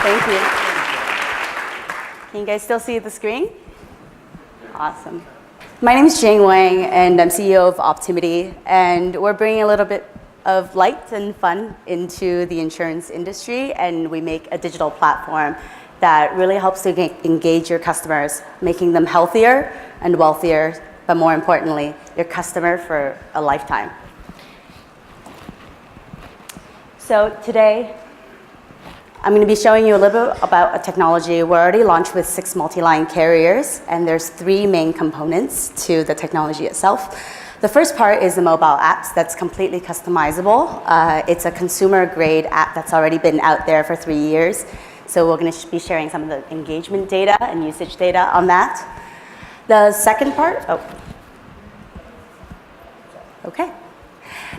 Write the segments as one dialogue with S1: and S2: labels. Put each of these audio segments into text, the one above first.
S1: Thank you. Can you guys still see the screen? Awesome. My name is Jane Wang, and I'm CEO of Optimity, and we're bringing a little bit of light and fun into the insurance industry, and we make a digital platform that really helps to engage your customers, making them healthier and wealthier, but more importantly, your customer for a lifetime. So today, I'm going to be showing you a little bit about a technology. We're already launched with 6 multi-line carriers, and there's 3 main components to the technology itself. The first part is the mobile apps that's completely customizable. It's a consumer-grade app that's already been out there for 3 years. So we're going to be sharing some of the engagement data and usage data on that. The second part,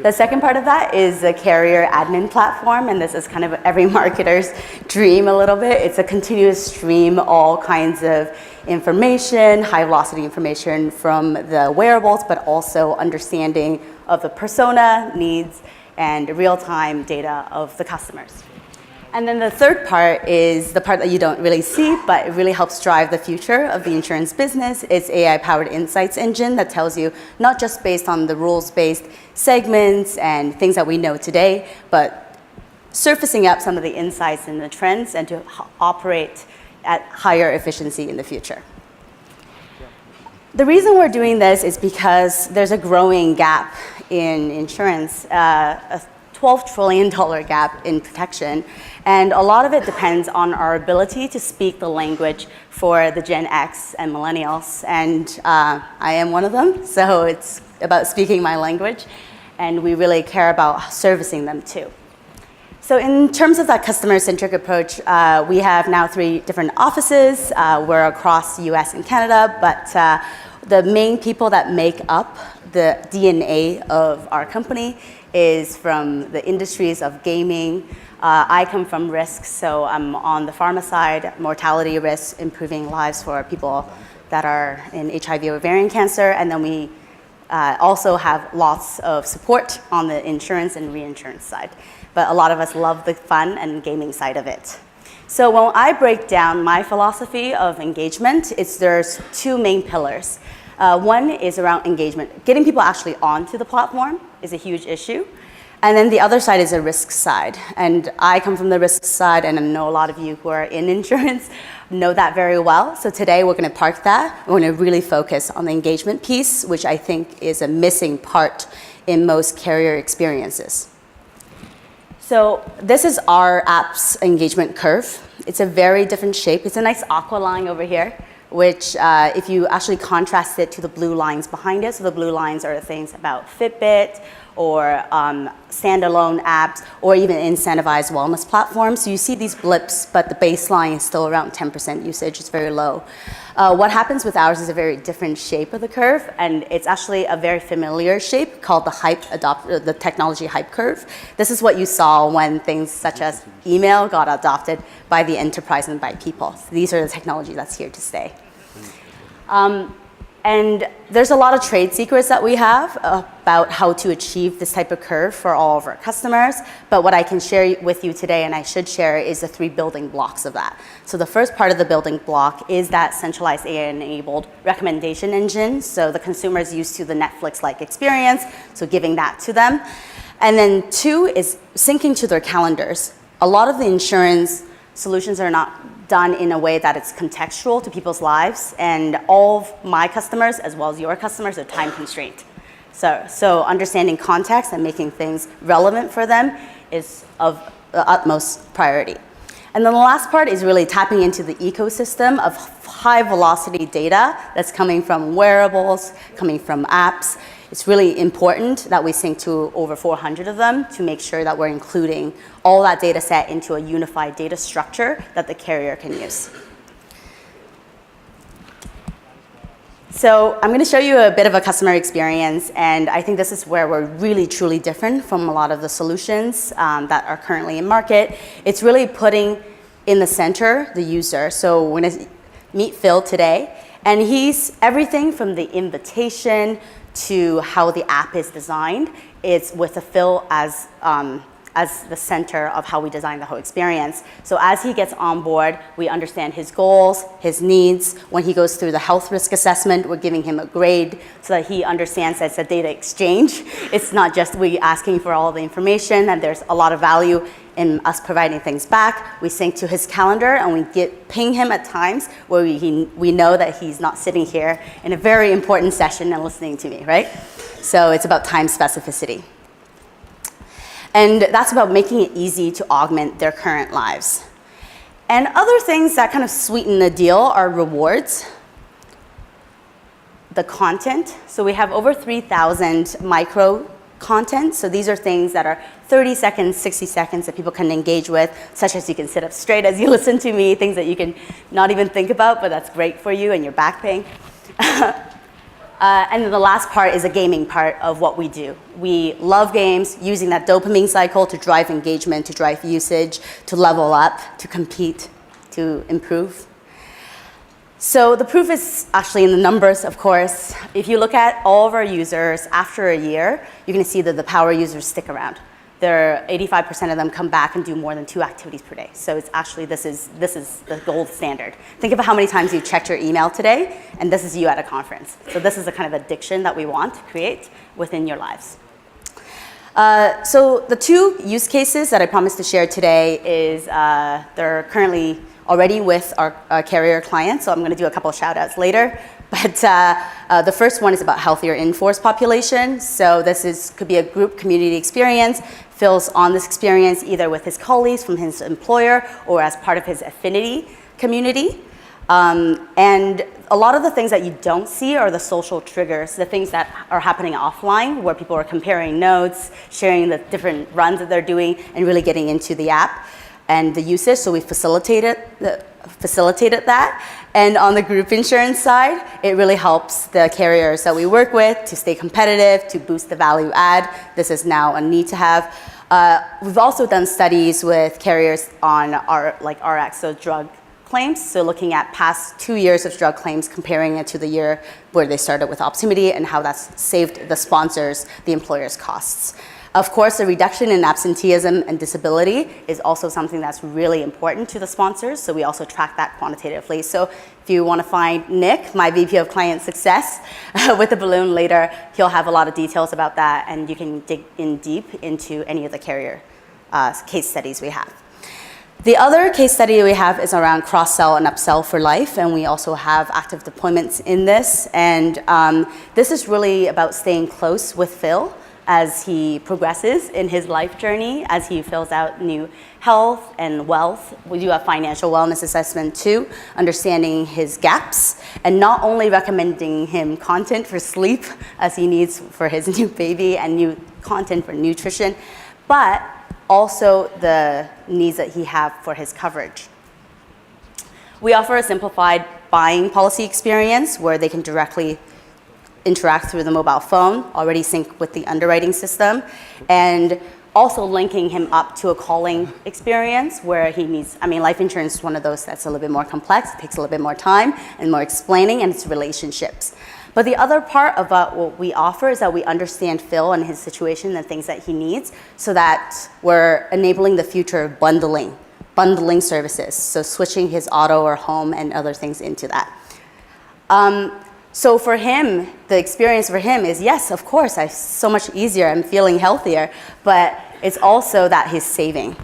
S1: The second part of that is the carrier admin platform, and this is kind of every marketer's dream a little bit. It's a continuous stream, all kinds of information, high velocity information from the wearables, but also understanding of the persona, needs, and real-time data of the customers. And then the third part is the part that you don't really see, but it really helps drive the future of the insurance business. It's AI-powered insights engine that tells you not just based on the rules-based segments and things that we know today, but surfacing up some of the insights and the trends and to operate at higher efficiency in the future. The reason we're doing this is because there's a growing gap in insurance, a $12 trillion gap in protection, and a lot of it depends on our ability to speak the language for the Gen X and millennials, and I am one of them, so it's about speaking my language, and we really care about servicing them too. So in terms of that customer-centric approach, we have now 3 different offices. We're across the US and Canada, but the main people that make up the DNA of our company is from the industries of gaming. I come from risk, so I'm on the pharma side, mortality risk, improving lives for people that are in HIV ovarian cancer, and then we also have lots of support on the insurance and reinsurance side. But a lot of us love the fun and gaming side of it. So when I break down my philosophy of engagement, there's 2 main pillars. One is around engagement. Getting people actually onto the platform is a huge issue. And then the other side is a risk side. And I come from the risk side, and I know a lot of you who are in insurance know that very well. So today we're going to park that. We're going to really focus on the engagement piece, which I think is a missing part in most carrier experiences. So this is our app's engagement curve. It's a very different shape. It's a nice aqua line over here, which if you actually contrast it to the blue lines behind it, so the blue lines are things about Fitbit or standalone apps or even incentivized wellness platforms. So you see these blips, but the baseline is still around 10% usage. It's very low. What happens with ours is a very different shape of the curve, and it's actually a very familiar shape called the technology hype curve. This is what you saw when things such as email got adopted by the enterprise and by people. So these are the technology that's here to stay. And there's a lot of trade secrets that we have about how to achieve this type of curve for all of our customers. But what I can share with you today, and I should share, is the 3 building blocks of that. So the first part of the building block is that centralized AI-enabled recommendation engine. So the consumer is used to the Netflix-like experience, so giving that to them. And then 2 is syncing to their calendars. A lot of the insurance solutions are not done in a way that it's contextual to people's lives, and all of my customers, as well as your customers, are time constrained. So understanding context and making things relevant for them is of the utmost priority. And then the last part is really tapping into the ecosystem of high velocity data that's coming from wearables, coming from apps. It's really important that we sync to over 400 of them to make sure that we're including all that data set into a unified data structure that the carrier can use. So I'm going to show you a bit of a customer experience, and I think this is where we're really truly different from a lot of the solutions that are currently in market. It's really putting in the center the user. So we're going to meet Phil today, and he's everything from the invitation to how the app is designed. It's with a Phil as as the center of how we design the whole experience. So as he gets on board, we understand his goals, his needs. When he goes through the health risk assessment, we're giving him a grade so that he understands that it's a data exchange. It's not just we asking for all the information, and there's a lot of value in us providing things back. We sync to his calendar, and we ping him at times where we know that he's not sitting here in a very important session and listening to me, right? So it's about time specificity. And that's about making it easy to augment their current lives. And other things that kind of sweeten the deal are rewards, the content. So we have over 3,000 micro content. So these are things that are 30 seconds, 60 seconds that people can engage with, such as you can sit up straight as you listen to me, things that you can not even think about, but that's great for you and your back pain. And then the last part is a gaming part of what we do. We love games, using that dopamine cycle to drive engagement, to drive usage, to level up, to compete, to improve. So the proof is actually in the numbers, of course. If you look at all of our users after a year, you're going to see that the power users stick around. 85% of them come back and do more than 2 activities per day. So it's actually, this is the gold standard. Think about how many times you checked your email today, and this is you at a conference. So this is the kind of addiction that we want to create within your lives. So the 2 use cases that I promised to share today is they're currently already with our carrier clients, so I'm going to do a couple of shout outs later. But the first one is about healthier in-force population. So this could be a group community experience. Phil's on this experience either with his colleagues from his employer or as part of his affinity community. And a lot of the things that you don't see are the social triggers, the things that are happening offline where people are comparing notes, sharing the different runs that they're doing, and really getting into the app and the usage. So we facilitated that. And on the group insurance side, it really helps the carriers that we work with to stay competitive, to boost the value add. This is now a need to have. We've also done studies with carriers on RX, so drug claims. So looking at past 2 years of drug claims, comparing it to the year where they started with Optimity and how that's saved the sponsors, the employer's costs. Of course, the reduction in absenteeism and disability is also something that's really important to the sponsors, so we also track that quantitatively. So if you want to find Nick, my VP of Client Success, with the balloon later, he'll have a lot of details about that, and you can dig in deep into any of the carrier case studies we have. The other case study we have is around cross-sell and upsell for life, and we also have active deployments in this. And this is really about staying close with Phil as he progresses in his life journey, as he fills out new health and wealth. We do a financial wellness assessment too, understanding his gaps, and not only recommending him content for sleep as he needs for his new baby and new content for nutrition, but also the needs that he has for his coverage. We offer a simplified buying policy experience where they can directly interact through the mobile phone, already sync with the underwriting system, and also linking him up to a calling experience where he needs, life insurance is one of those that's a little bit more complex, it takes a little bit more time and more explaining, and it's relationships. But the other part about what we offer is that we understand Phil and his situation and things that he needs, so that we're enabling the future of bundling services, so switching his auto or home and other things into that. So for him, the experience for him is, yes, of course, it's so much easier, I'm feeling healthier, but it's also that he's saving.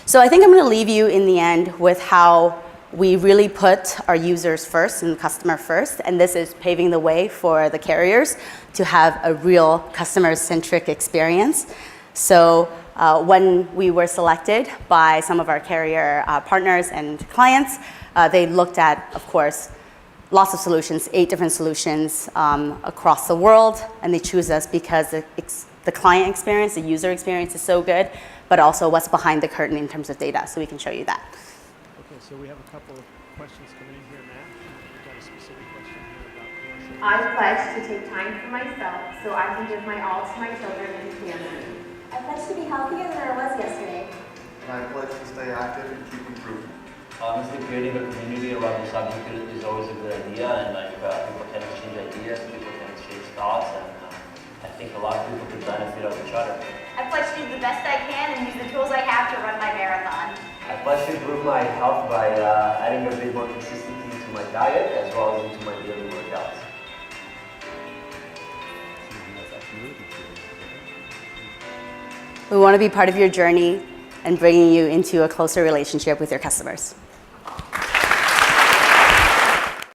S1: So I think I'm going to leave you in the end with how we really put our users first and the customer first, and this is paving the way for the carriers to have a real customer-centric experience. So when we were selected by some of our carrier partners and clients, they looked at, of course, lots of solutions, 8 different solutions across the world, and they choose us because the client experience, the user experience is so good, but also what's behind the curtain in terms of data, so we can show you that.
S2: Okay, so we have a couple of questions coming in here now. We've got a specific question here about commercial.
S3: I pledge to take time for myself so I can give my all to my children and family.
S4: I pledge to be healthier than I was yesterday.
S5: And I pledge to stay active and keep improving.
S6: Honestly, creating a community around the subject is always a good idea, and people can exchange ideas, people can exchange thoughts, and I think a lot of people could benefit of each other.
S7: I pledge to do the best I can and use the tools I have to run my marathon.
S8: I pledge to improve my health by adding a bit more consistency to my diet as well as into my daily workouts.
S1: We want to be part of your journey and bringing you into a closer relationship with your customers.